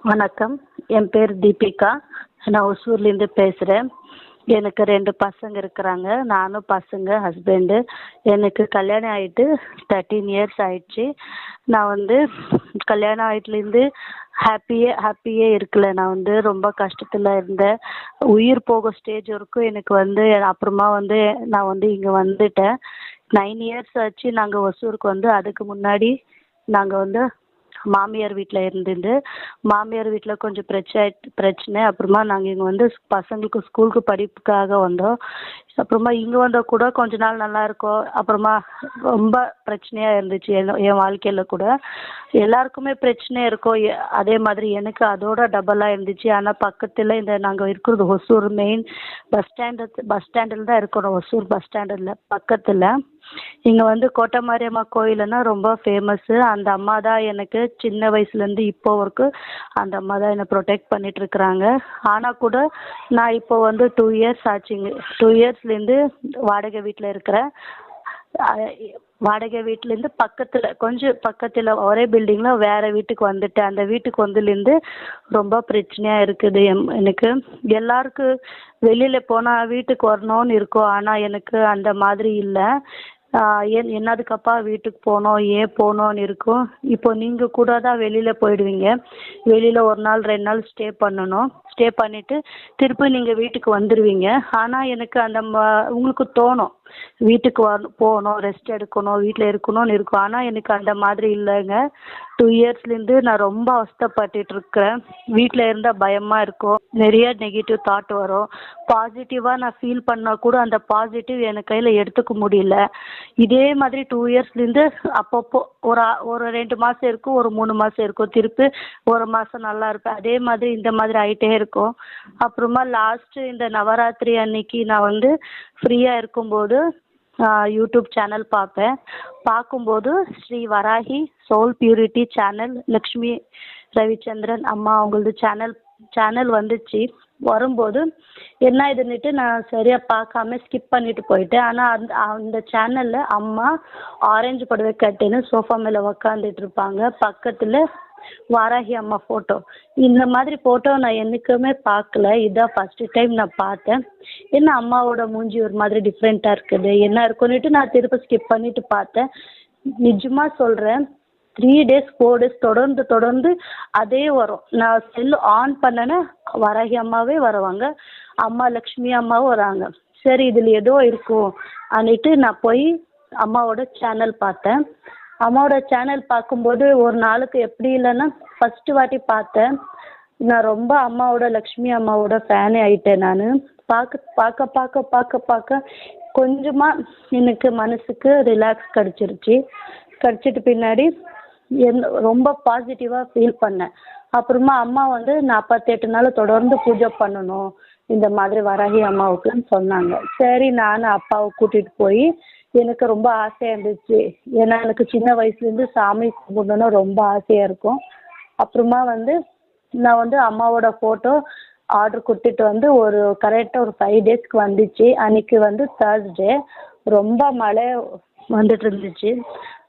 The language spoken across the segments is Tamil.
வணக்கம். என் பேர் தீபிகா. நான் ஒசூர்லேருந்து பேசுகிறேன். எனக்கு 2 பசங்க இருக்கிறாங்க. நானும் பசங்க, ஹஸ்பண்டு. எனக்கு கல்யாணம் ஆகிட்டு 13 இயர்ஸ் ஆயிடுச்சு. நான் கல்யாணம் ஆகிட்டுலேருந்து ஹாப்பியே இருக்கல. நான் ரொம்ப கஷ்டத்தில் இருந்தேன். உயிர் போக ஸ்டேஜ் வரைக்கும் எனக்கு அப்புறமா நான் இங்கே வந்துட்டேன். 9 இயர்ஸ் ஆச்சு நாங்கள் ஒசூருக்கு அதுக்கு முன்னாடி நாங்கள் மாமியார் வீட்டில் இருந்துட்டு மாமியார் வீட்டில் கொஞ்சம் பிரச்சனை. அப்புறமா நாங்கள் இங்கே பசங்களுக்கு ஸ்கூலுக்கு படிப்புக்காக வந்தோம். அப்புறமா இங்கே வந்தால் கூட கொஞ்ச நாள் நல்லா இருக்கோம். அப்புறமா ரொம்ப பிரச்சனையாக இருந்துச்சு என் வாழ்க்கையில் கூட. எல்லாருக்குமே பிரச்சனை இருக்கும். அதே மாதிரி எனக்கு அதோட டபுளாக இருந்துச்சு. ஆனால் பக்கத்தில் நாங்கள் இருக்கிறது ஒசூர் மெயின் பஸ் ஸ்டாண்டில் தான் இருக்கிறோம். ஒசூர் பஸ் ஸ்டாண்டில் பக்கத்தில் இங்கே கோட்டை மாரியம்மா கோயிலுன்னா ரொம்ப ஃபேமஸ்ஸு. அந்த அம்மா தான் எனக்கு சின்ன வயசுலேருந்து இப்போ வரைக்கும் அந்த அம்மா தான் என்னை ப்ரொடெக்ட் பண்ணிகிட்ருக்குறாங்க. ஆனால் கூட நான் இப்போ 2 இயர்ஸ் ஆச்சுங்க. 2 இயர்ஸ்லேருந்து வாடகை வீட்டில் இருக்கிறேன். வாடகை வீட்டிலேருந்து கொஞ்சம் பக்கத்தில் ஒரே பில்டிங்கில் வேறு வீட்டுக்கு வந்துட்டேன். அந்த வீட்டுக்கு வந்ததுலேருந்து ரொம்ப பிரச்சனையாக இருக்குது எனக்கு. எல்லாருக்கும் வெளியில் போனால் வீட்டுக்கு வரணும்னு இருக்கும். ஆனால் எனக்கு அந்த மாதிரி இல்லை. என்னதுக்கப்பா வீட்டுக்கு போகணும், ஏன் போகணுன்னு இருக்கும். இப்போ நீங்கள் கூட தான் வெளியில் போயிடுவீங்க. வெளியில் 1 நாள் 2 நாள் ஸ்டே பண்ணணும். ஸ்டே பண்ணிவிட்டு திருப்பி நீங்கள் வீட்டுக்கு வந்துடுவீங்க. ஆனால் எனக்கு உங்களுக்கு தோணும் வீட்டுக்கு போகணும், ரெஸ்ட் எடுக்கணும், வீட்டில் இருக்கணும்னு இருக்கும். ஆனால் எனக்கு அந்த மாதிரி இல்லைங்க. 2 இயர்ஸ்லேருந்து நான் ரொம்ப அவஸ்தைப்பட்டுட்ருக்கேன். வீட்டில் இருந்தால் பயமாக இருக்கும். நிறைய நெகட்டிவ் தாட் வரும். பாசிட்டிவாக நான் ஃபீல் பண்ணால் கூட அந்த பாசிட்டிவ் எனக்கு கையில் எடுத்துக்க முடியல. இதே மாதிரி 2 இயர்ஸ்லேருந்து அப்பப்போ ஒரு 2 மாதம் இருக்கும், ஒரு 3 மாதம் இருக்கும், திருப்பி 1 மாதம் நல்லா இருப்பேன். அதே மாதிரி இந்த மாதிரி ஆகிட்டே இருக்கும். அப்புறமா லாஸ்ட்டு இந்த நவராத்திரி அன்னைக்கு நான் ஃப்ரீயாக இருக்கும்போது யூடியூப் சேனல் பார்ப்பேன். பார்க்கும்போது Shri Varahi soul purity channel, Lakshmi Ravichandran அம்மா அவங்களது சேனல் வந்துச்சு. வரும்போது என்ன இதுன்னுட்டு நான் சரியாக பார்க்காம ஸ்கிப் பண்ணிட்டு போயிட்டேன். ஆனால் அந்த சேனலில் அம்மா ஆரஞ்சு புடவை கட்டின்னு சோஃபா மேலே உக்காந்துட்டு இருப்பாங்க. பக்கத்தில் வாராகி அம்மா ஃபோட்டோ. இந்த மாதிரி ஃபோட்டோ நான் என்றைக்குமே பார்க்கல. இதுதான் ஃபஸ்ட்டு டைம் நான் பார்த்தேன். என்ன அம்மாவோட மூஞ்சி ஒரு மாதிரி டிஃப்ரெண்ட்டாக இருக்குது, என்ன இருக்குன்னுட்டு நான் திருப்பி ஸ்கிப் பண்ணிவிட்டு பார்த்தேன். நிஜமாக சொல்கிறேன், 3 டேஸ் 4 டேஸ் தொடர்ந்து அதே வரும். நான் செல்லு ஆன் பண்ணேன்னா வராகி அம்மாவே வருவாங்க, அம்மா லக்ஷ்மி அம்மாவும் வராங்க. சரி இதில் ஏதோ இருக்கும் அன்னிட்டு நான் போய் அம்மாவோட சேனல் பார்த்தேன். அம்மாவோட சேனல் பார்க்கும்போது ஒரு நாளுக்கு எப்படி இல்லைன்னா ஃபஸ்ட்டு வாட்டி பார்த்தேன். நான் ரொம்ப அம்மாவோட லக்ஷ்மி அம்மாவோட ஃபேனே ஆகிட்டேன். நான் பார்க்க கொஞ்சமாக எனக்கு மனசுக்கு ரிலாக்ஸ் கிடச்சிட்டு பின்னாடி ரொம்ப பாசிட்டிவாக ஃபீல் பண்ணேன். அப்புறமா அம்மா 48 நாள் தொடர்ந்து பூஜை பண்ணணும் இந்த மாதிரி வராகி அம்மாவுக்குன்னு சொன்னாங்க. சரி நானும் அப்பாவை கூட்டிகிட்டு போய் எனக்கு ரொம்ப ஆசையாக இருந்துச்சு. ஏன்னா எனக்கு சின்ன வயசுலேருந்து சாமி கும்பிடணுன்னா ரொம்ப ஆசையாக இருக்கும். அப்புறமா நான் அம்மாவோட ஃபோட்டோ ஆர்டர் கொடுத்துட்டு ஒரு கரெக்டாக ஒரு 5 டேஸ்க்கு வந்துச்சு. அன்றைக்கி தேர்ஸ்டே ரொம்ப மழை வந்துட்டு இருந்துச்சு.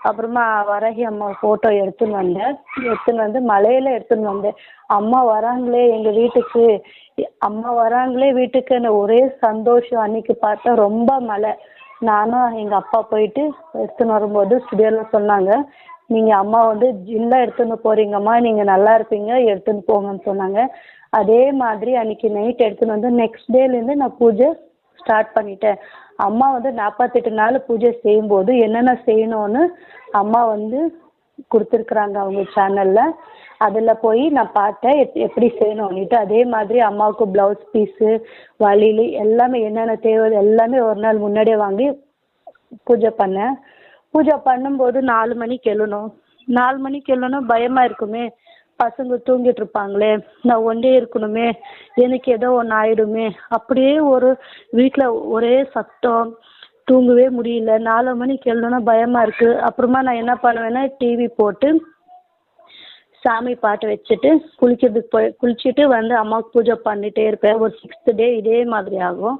அப்புறமா வராகி அம்மா ஃபோட்டோ எடுத்துன்னு வந்து மழையில் எடுத்துன்னு வந்தேன். அம்மா வராங்களே எங்கள் வீட்டுக்கு, அம்மா வராங்களே வீட்டுக்குன்னு ஒரே சந்தோஷம். அன்றைக்கி பார்த்தா ரொம்ப மழை. நானும் எங்கள் அப்பா போயிட்டு எடுத்துன்னு வரும்போது ஸ்டுடியோவில் சொன்னாங்க, நீங்கள் அம்மா ஜில்லாக எடுத்துன்னு போகிறீங்கம்மா, நீங்கள் நல்லா இருப்பீங்க, எடுத்துன்னு போங்கன்னு சொன்னாங்க. அதே மாதிரி அன்றைக்கி நைட் எடுத்துன்னு வந்து நெக்ஸ்ட் டேலேருந்து நான் பூஜை ஸ்டார்ட் பண்ணிட்டேன். அம்மா 48 நாள் பூஜை செய்யும்போது என்னென்ன செய்யணும்னு அம்மா கொடுத்துருக்குறாங்க அவங்க சேனலில். அதில் போய் நான் பார்த்தேன் எப்படி செய்யணும்னுட்டு. அதே மாதிரி அம்மாவுக்கு ப்ளவுஸ் பீஸு, வளையல் எல்லாமே என்னென்ன தேவை எல்லாமே ஒரு நாள் முன்னாடியே வாங்கி பூஜை பண்ணேன். பூஜை பண்ணும்போது 4 மணிக்கு எழுணும். 4 மணிக்கு எழுனா பயமாக இருக்குமே, பசங்க தூங்கிட்டு இருப்பாங்களே, நான் ஒன்றே இருக்கணுமே, எனக்கு ஏதோ ஒன்று ஆயிடுமே, அப்படியே ஒரு வீட்டில் ஒரே சத்தம், தூங்கவே முடியல. 4 மணிக்கு எழுணுன்னா பயமாக இருக்குது. அப்புறமா நான் என்ன பண்ணுவேன்னா டிவி போட்டு சாமி பாட்டு வச்சுட்டு குளிச்சுட்டு அம்மாவுக்கு பூஜை பண்ணிகிட்டே இருப்பேன். ஒரு 6th டே இதே மாதிரி ஆகும்.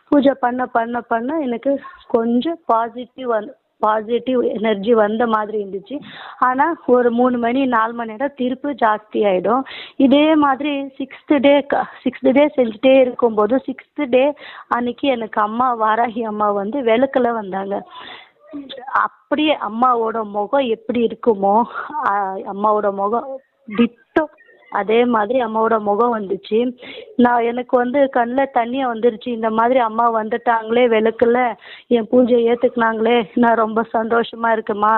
பூஜை பண்ண எனக்கு கொஞ்சம் பாசிட்டிவ் எனர்ஜி வந்த மாதிரி இருந்துச்சு. ஆனால் ஒரு 3 மணி 4 மணி நேரம் திருப்பி ஜாஸ்தி ஆகிடும். இதே மாதிரி சிக்ஸ்த்து டே செஞ்சுட்டே இருக்கும்போது 6th டே அன்னைக்கு எனக்கு அம்மா வாராகி அம்மா வந்து விளக்குல வந்தாங்க. அப்படியே அம்மாவோட முகம் எப்படி இருக்குமோ அம்மாவோட முகம் டிட்டோ அதே மாதிரி அம்மாவோட முகம் வந்துச்சு. எனக்கு வந்து கண்ணில் தண்ணியை வந்துருச்சு. இந்த மாதிரி அம்மா வந்துட்டாங்களே விளக்குல, என் பூஜை ஏற்றுக்குனாங்களே, நான் ரொம்ப சந்தோஷமா இருக்குமா.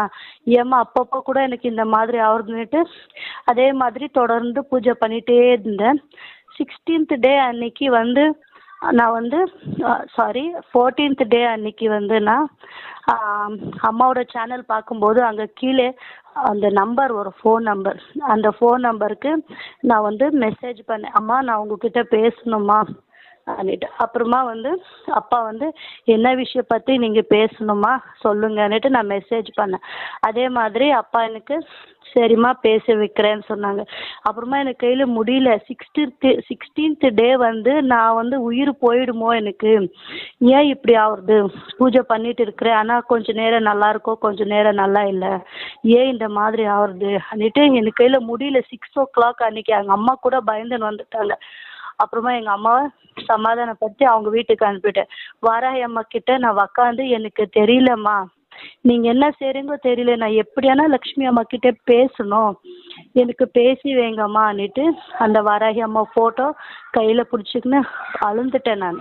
ஏம்மா அப்பப்போ கூட எனக்கு இந்த மாதிரி ஆகுதுன்னுட்டு அதே மாதிரி தொடர்ந்து பூஜை பண்ணிகிட்டே இருந்தேன். 16th டே அன்னைக்கு வந்து நான் வந்து 14th டே அன்னைக்கு வந்து நான் அம்மாவோட சேனல் பார்க்கும்போது அங்கே கீழே அந்த நம்பர் வரும், ஃபோன் நம்பர். அந்த ஃபோன் நம்பருக்கு நான் வந்து மெசேஜ் பண்ணேன், அம்மா நான் உங்ககிட்ட பேசணுமா அப்படின்ட்டு. அப்புறமா வந்து அப்பா வந்து என்ன விஷயம் பற்றி நீங்கள் பேசணுமா சொல்லுங்கன்னுட்டு நான் மெசேஜ் பண்ணேன். அதே மாதிரி அப்பா எனக்கு சரிம்மா பேச வைக்கிறேன்னு சொன்னாங்க. அப்புறமா எனக்கு கையில் முடியல. 16th டே வந்து நான் வந்து உயிர் போயிடுமோ எனக்கு, ஏன் இப்படி ஆகுறது, பூஜை பண்ணிட்டு இருக்கிறேன் ஆனால் கொஞ்சம் நேரம் நல்லா இருக்கும் கொஞ்சம் நேரம் நல்லா இல்லை, ஏன் இந்த மாதிரி ஆகுறது அப்படின்ட்டு எனக்கு கையில் முடியல. 6 o'clock அன்னைக்கு எங்கள் அம்மா கூட பயந்துன்னு வந்துட்டாங்க. அப்புறமா எங்கள் அம்மாவை சமாதானப்படுத்தி அவங்க வீட்டுக்கு அனுப்பிட்டேன். வாராகி அம்மா கிட்ட நான் உக்காந்து எனக்கு தெரியலம்மா, நீங்கள் என்ன செய்கிறீங்களோ தெரியல, நான் எப்படியானா லக்ஷ்மி அம்மா கிட்டே பேசணும், எனக்கு பேசி வைங்கம்மான்னுட்டு அந்த வாராகி அம்மா ஃபோட்டோ கையில் பிடிச்சிக்கின்னு அழுந்துட்டேன். நான்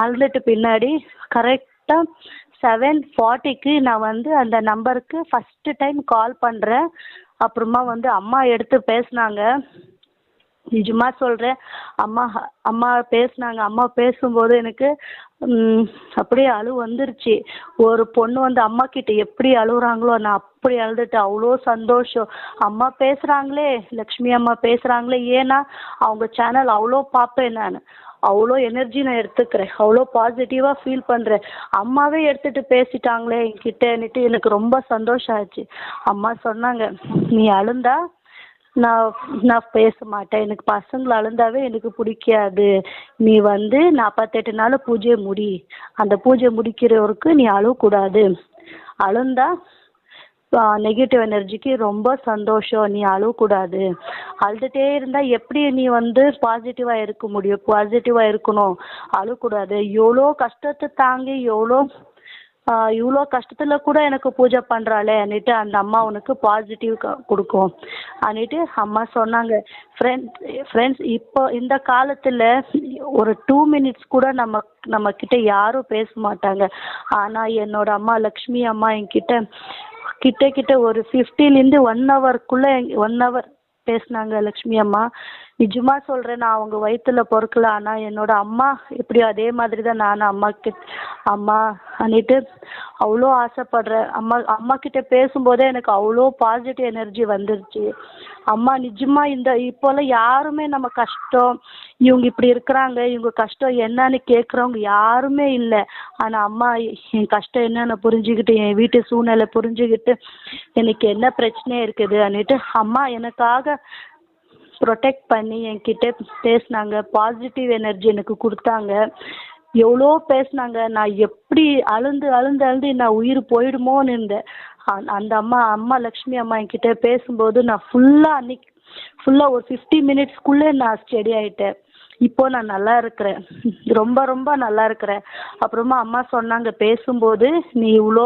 அழுந்துட்டு பின்னாடி கரெக்டாக 7:40க்கு நான் வந்து அந்த நம்பருக்கு ஃபஸ்ட்டு டைம் கால் பண்ணுறேன். அப்புறமா வந்து அம்மா எடுத்து பேசினாங்க. நிஜமா சொல்கிறேன், அம்மா பேசினாங்க. அம்மா பேசும்போது எனக்கு அப்படியே அழு வந்துருச்சு. ஒரு பொண்ணு வந்து அம்மா கிட்ட எப்படி அழுகுறாங்களோ நான் அப்படி அழுதுட்டு அவ்வளோ சந்தோஷம். அம்மா பேசுகிறாங்களே, லக்ஷ்மி அம்மா பேசுகிறாங்களே, ஏன்னா அவங்க சேனல் அவ்வளோ பார்ப்பேன் நான், அவ்வளோ எனர்ஜி நான் எடுத்துக்கிறேன், அவ்வளோ பாசிட்டிவாக ஃபீல் பண்ணுறேன். அம்மாவே எடுத்துகிட்டு பேசிட்டாங்களே என்கிட்டன்னுட்டு எனக்கு ரொம்ப சந்தோஷம் ஆச்சு. அம்மா சொன்னாங்க, நீ அழுந்தா நான் பேச மாட்டேன், எனக்கு பசங்களை அழுந்தாவே எனக்கு பிடிக்காது, நீ வந்து 48 நாள் பூஜை முடி, அந்த பூஜை முடிக்கிறவருக்கு நீ அழக்கூடாது, அழுந்தா நெகட்டிவ் எனர்ஜிக்கு ரொம்ப சந்தோஷம், நீ அழக்கூடாது, அழுதுகிட்டே இருந்தால் எப்படி நீ வந்து பாசிட்டிவாக இருக்க முடியும், பாசிட்டிவாக இருக்கணும், அழக்கூடாது, எவ்வளோ கஷ்டத்தை தாங்கி இவ்வளோ கஷ்டத்தில் கூட எனக்கு பூஜை பண்ணுறாளே அன்னிட்டு அந்த அம்மா உனக்கு பாசிட்டிவ் கொடுக்கும் அன்னிட்டு அம்மா சொன்னாங்க. ஃப்ரெண்ட்ஸ் இப்போ இந்த காலத்தில் ஒரு 2 minutes கூட நம்மக்கிட்ட யாரும் பேச மாட்டாங்க. ஆனால் என்னோட அம்மா லக்ஷ்மி அம்மா கிட்ட ஒரு 15 to 1 hourக்குள்ளே 1 hour பேசினாங்க லக்ஷ்மி அம்மா. நிஜமா சொல்கிறேன், நான் அவங்க வயிற்றுல பிறக்கல, ஆனால் என்னோட அம்மா எப்படியோ அதே மாதிரி தான் நானும் அம்மா அன்னிட்டு அவ்வளோ ஆசைப்படுறேன். அம்மா கிட்ட பேசும்போதே எனக்கு அவ்வளோ பாசிட்டிவ் எனர்ஜி வந்துருச்சு. அம்மா நிஜமாக இப்போல்லாம் யாருமே நம்ம கஷ்டம், இவங்க இப்படி இருக்கிறாங்க, இவங்க கஷ்டம் என்னன்னு கேட்குறவங்க யாருமே இல்லை. ஆனால் அம்மா என் கஷ்டம் என்னன்னு புரிஞ்சுக்கிட்டு, என் வீட்டு சூழ்நிலை புரிஞ்சுக்கிட்டு, எனக்கு என்ன பிரச்சனை இருக்குது அன்னிட்டு அம்மா எனக்காக ப்ரொடெக்ட் பண்ணி என்கிட்ட பேசினாங்க. பாசிட்டிவ் எனர்ஜி எனக்கு கொடுத்தாங்க. எவ்வளோ பேசினாங்க. நான் எப்படி அழுந்து நான் உயிர் போயிடுமோன்னு இருந்தேன். அந்த அம்மா லக்ஷ்மி அம்மா என்கிட்ட பேசும்போது நான் ஃபுல்லாக ஒரு 50 minutesக்குள்ளே நான் ஸ்டெடி ஆகிட்டேன். இப்போ நான் நல்லா இருக்கிறேன், ரொம்ப ரொம்ப நல்லா இருக்கிறேன். அப்புறமா அம்மா சொன்னாங்க, பேசும்போது நீ இவ்வளோ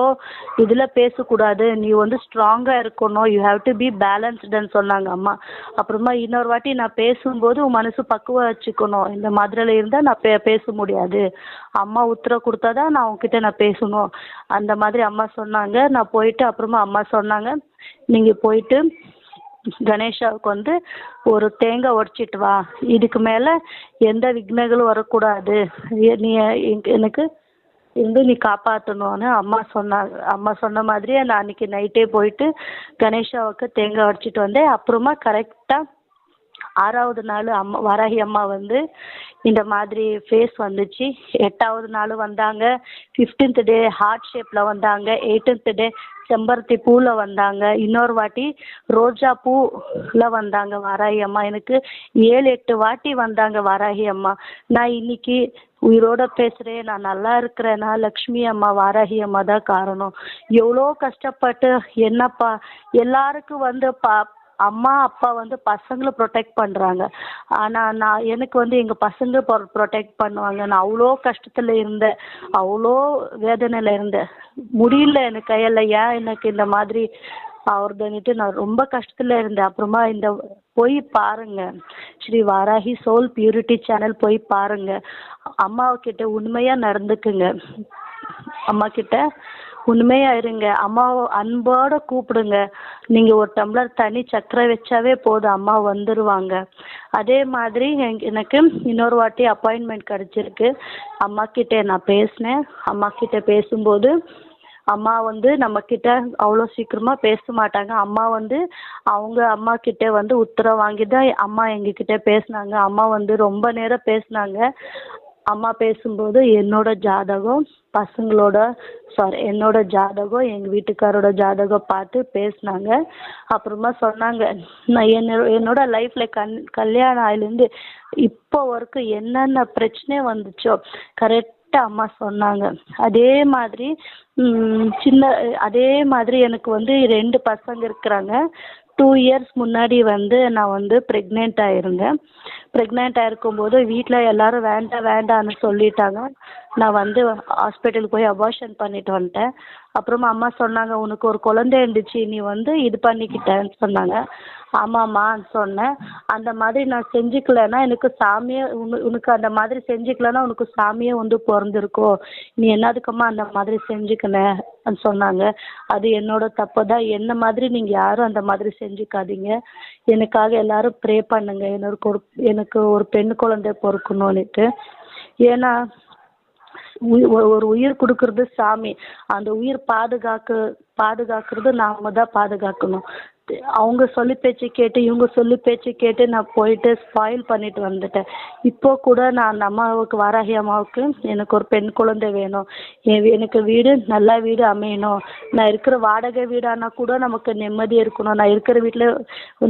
இதில் பேசக்கூடாது, நீ வந்து ஸ்ட்ராங்காக இருக்கணும், யூ ஹாவ் டு பி பேலன்ஸ்டுன்னு சொன்னாங்க அம்மா. அப்புறமா இன்னொரு வாட்டி நான் பேசும்போது உன் மனசு பக்குவம் வச்சுக்கணும், இந்த மாதிரில இருந்தால் நான் பேச முடியாது, அம்மா உத்தரவு கொடுத்தா தான் நான் உங்ககிட்ட நான் பேசணும், அந்த மாதிரி அம்மா சொன்னாங்க. நான் போயிட்டு அப்புறமா அம்மா சொன்னாங்க, நீங்கள் போயிட்டு கணேஷாவுக்கு வந்து ஒரு தேங்காய் உடைச்சிட்டு வா, இதுக்கு மேலே எந்த விக்னங்களும் வரக்கூடாது, நீ எனக்கு நீ காப்பாற்றணும்னு அம்மா சொன்ன மாதிரியே நான் அன்றைக்கி நைட்டே போயிட்டு கணேஷாவுக்கு தேங்காய் உடைச்சிட்டு வந்தேன். அப்புறமா கரெக்டாக 6வது நாள் வாராகி அம்மா வந்து இந்த மாதிரி ஃபேஸ் வந்துச்சு. 8வது நாள் வந்தாங்க, 15th டே ஹார்ட் ஷேப்பில் வந்தாங்க, 18th டே செம்பருத்தி பூவில் வந்தாங்க, இன்னொரு வாட்டி ரோஜா பூவில் வந்தாங்க வாராகி அம்மா. எனக்கு 7-8 வாட்டி வந்தாங்க வாராகி அம்மா. நான் இன்னைக்கு உயிரோட பேசுகிறேன், நான் நல்லா இருக்கிறேன்னா லக்ஷ்மி அம்மா வாராகி அம்மா தான் காரணம். எவ்வளோ கஷ்டப்பட்டு என்னப்பா எல்லாருக்கும் வந்து அம்மா அப்பா வந்து பசங்களை ப்ரொடெக்ட் பண்ணுறாங்க, ஆனால் எனக்கு வந்து எங்கள் பசங்க ப்ரொடெக்ட் பண்ணுவாங்க. நான் அவ்வளோ கஷ்டத்தில் இருந்தேன், அவ்வளோ வேதனையில் இருந்தேன், முடியல எனக்கு கையில், ஏன் எனக்கு இந்த மாதிரி ஆகுறதுன்னுட்டு நான் ரொம்ப கஷ்டத்தில் இருந்தேன். அப்புறமா இந்த போய் பாருங்க, Shri Varahi soul purity channel போய் பாருங்க. அம்மாக்கிட்ட உண்மையாக நடந்துக்குங்க, அம்மா கிட்ட உண்மையாக இருங்க, அம்மாவை அன்போடு கூப்பிடுங்க. நீங்கள் ஒரு டம்ளர் தண்ணி சக்கரை வச்சாவே போதும், அம்மா வந்துடுவாங்க. அதே மாதிரி எனக்கு இன்னொரு வாட்டி அப்பாயின்மெண்ட் கிடச்சிருக்கு. அம்மாக்கிட்ட நான் பேசினேன். அம்மாக்கிட்ட பேசும்போது அம்மா வந்து நம்மக்கிட்ட அவ்வளோ சீக்கிரமாக பேச மாட்டாங்க. அம்மா வந்து அவங்க அம்மாக்கிட்ட வந்து உத்தரவு வாங்கி தான் அம்மா எங்ககிட்ட பேசினாங்க. அம்மா வந்து ரொம்ப நேரம் பேசினாங்க. அம்மா பேசும்போது என்னோட ஜாதகம் என்னோட ஜாதகம் எங்கள் வீட்டுக்காரோட ஜாதகம் பார்த்து பேசினாங்க. அப்புறமா சொன்னாங்க, நான் என்னோட லைஃப்பில் கல்யாணம் ஆயிலேருந்து இப்போ வரைக்கும் என்னென்ன பிரச்சனை வந்துச்சோ கரெக்டாக அம்மா சொன்னாங்க. அதே மாதிரி எனக்கு வந்து 2 பசங்க இருக்கிறாங்க. 2 இயர்ஸ் முன்னாடி வந்து நான் வந்து ப்ரெக்னென்ட் ஆகிருந்தேன். ப்ரெக்னென்ட் ஆகிருக்கும்போது வீட்டில் எல்லோரும் வேண்டான்னு சொல்லிட்டாங்க. நான் வந்து ஹாஸ்பிட்டலுக்கு போய் அபார்ஷன் பண்ணிட்டு வந்துட்டேன். அப்புறமா அம்மா சொன்னாங்க, உனக்கு ஒரு குழந்தை இருந்துச்சு, நீ வந்து இது பண்ணிக்கிட்டேன்னு சொன்னாங்க. ஆமாம்மான்னு சொன்னேன். அந்த மாதிரி நான் செஞ்சுக்கலன்னா எனக்கு சாமியே உனக்கு அந்த மாதிரி செஞ்சுக்கலன்னா உனக்கு சாமியே வந்து பிறந்திருக்கோ, நீ என்னதுக்கம்மா அந்த மாதிரி செஞ்சுக்கினேன்னு சொன்னாங்க. அது என்னோட தப்பு தான். என்ன மாதிரி நீங்கள் யாரும் அந்த மாதிரி செஞ்சுக்காதீங்க. எனக்காக எல்லாரும் ப்ரே பண்ணுங்க, எனக்கு ஒரு பெண் குழந்தை பிறக்கணுன்னுட்டு. ஏன்னா ஒரு உயிர் கொடுக்கறது சாமி, அந்த உயிர் பாதுகாக்கிறது நாம தான் பாதுகாக்கணும். அவங்க சொல்லி பேச்சு கேட்டு இவங்க சொல்லி பேச்சு கேட்டு நான் போயிட்டு ஸ்பாயில் பண்ணிட்டு வந்துட்டேன். இப்போ கூட நான் அந்த அம்மாவுக்கு வாராகி அம்மாவுக்கு எனக்கு ஒரு பெண் குழந்தை வேணும், எனக்கு வீடு நல்ல வீடு அமையணும். நான் இருக்கிற வாடகை வீடானா கூட நமக்கு நிம்மதி இருக்கணும். நான் இருக்கிற வீட்டில்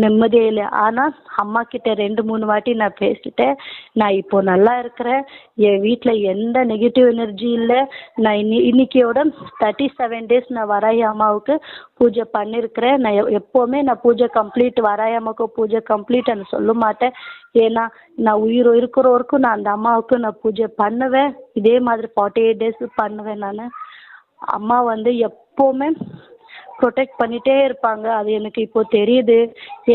நிம்மதியே இல்லை. ஆனால் அம்மா கிட்ட 2-3 வாட்டி நான் பேசிட்டேன். நான் இப்போ நல்லா இருக்கிறேன், என் வீட்டில் எந்த நெகட்டிவ் எனர்ஜி இல்லை. நான் இன்னைக்கியோட 37 days நான் வாராகி அம்மாவுக்கு பூஜை பண்ணியிருக்கிறேன். நான் எப்போவுமே நான் பூஜை கம்ப்ளீட், வாராகி அம்மாவுக்கு பூஜை கம்ப்ளீட்னு சொல்ல மாட்டேன். ஏன்னா நான் உயிர் இருக்கிற வரைக்கும் நான் அந்த அம்மாவுக்கு நான் பூஜை பண்ணுவேன். இதே மாதிரி 48 days பண்ணுவேன் நான். அம்மா வந்து எப்போவுமே ப்ரொடெக்ட் பண்ணிகிட்டே இருப்பாங்க, அது எனக்கு இப்போ தெரியுது.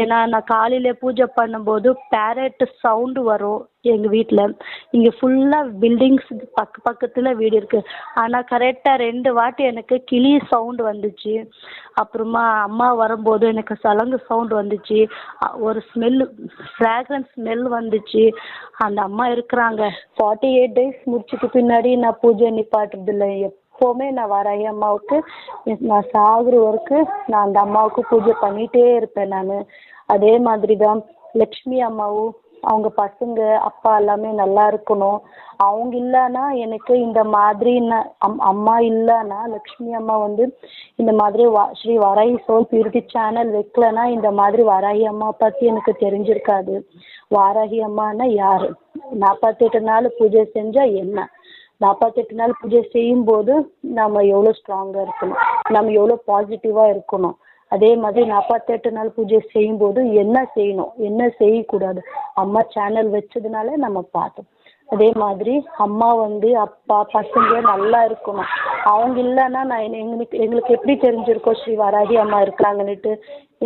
ஏன்னா நான் காலையில் பூஜை பண்ணும்போது பேரட் சவுண்டு வரும் எங்கள் வீட்டில். இங்கே ஃபுல்லாக பில்டிங்ஸ் பக்கத்தில் வீடு இருக்குது. ஆனால் கரெக்டாக 2 வாட்டி எனக்கு கிளி சவுண்டு வந்துச்சு. அப்புறமா அம்மா வரும்போது எனக்கு சலங்கு சவுண்டு வந்துச்சு. ஒரு ஃப்ராக்ரன்ஸ் ஸ்மெல் வந்துச்சு. அந்த அம்மா இருக்கிறாங்க. 48 days முடிச்சுட்டு பின்னாடி நான் பூஜை நிப்பாட்டுறதில்லை. எப்போவுமே நான் வாராகி அம்மாவுக்கு நான் சாகுற வரைக்கும் நான் அந்த அம்மாவுக்கு பூஜை பண்ணிகிட்டே இருப்பேன் நான். அதே மாதிரி தான் லக்ஷ்மி அம்மாவும் அவங்க பசங்க அப்பா எல்லாமே நல்லா இருக்கணும். அவங்க இல்லைன்னா எனக்கு இந்த மாதிரி அம்மா இல்லைன்னா லக்ஷ்மி அம்மா வந்து இந்த மாதிரி Shri Varahi soul purity channel வைக்கலன்னா இந்த மாதிரி வாராகி அம்மா பற்றி எனக்கு தெரிஞ்சிருக்காது. வாராகி அம்மானா யார், 48 நாள் பூஜை செஞ்சால் என்ன, 48 நாள் பூஜை செய்யும்போது நம்ம எவ்வளோ ஸ்ட்ராங்காக இருக்கணும், நம்ம எவ்வளோ பாசிட்டிவாக இருக்கணும். அதே மாதிரி 48 நாள் பூஜை செய்யும்போது என்ன செய்யணும் என்ன செய்யக்கூடாது அம்மா சேனல் வச்சதுனால நம்ம பார்த்தோம். அதே மாதிரி அம்மா வந்து அப்பா பசங்க நல்லா இருக்கணும். அவங்க இல்லைன்னா நான் எங்களுக்கு எப்படி தெரிஞ்சிருக்கோம் ஸ்ரீ வாராகி அம்மா இருக்கிறாங்கன்னுட்டு.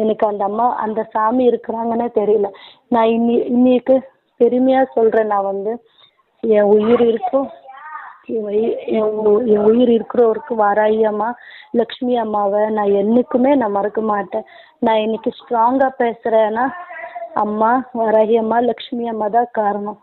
எனக்கு அந்த அம்மா அந்த சாமி இருக்கிறாங்கன்னே தெரியல. நான் இன்னைக்கு பெருமையாக சொல்கிறேன், நான் வந்து என் உயிர் இருக்கும், என் உயிர் இருக்கிறவருக்கு வாராகி அம்மா லக்ஷ்மி அம்மாவை நான் என்றைக்குமே நான் மறக்க மாட்டேன். நான் இன்னைக்கு ஸ்ட்ராங்காக பேசுகிறேன்னா அம்மா வாராகி அம்மா லக்ஷ்மி அம்மா தான் காரணம்.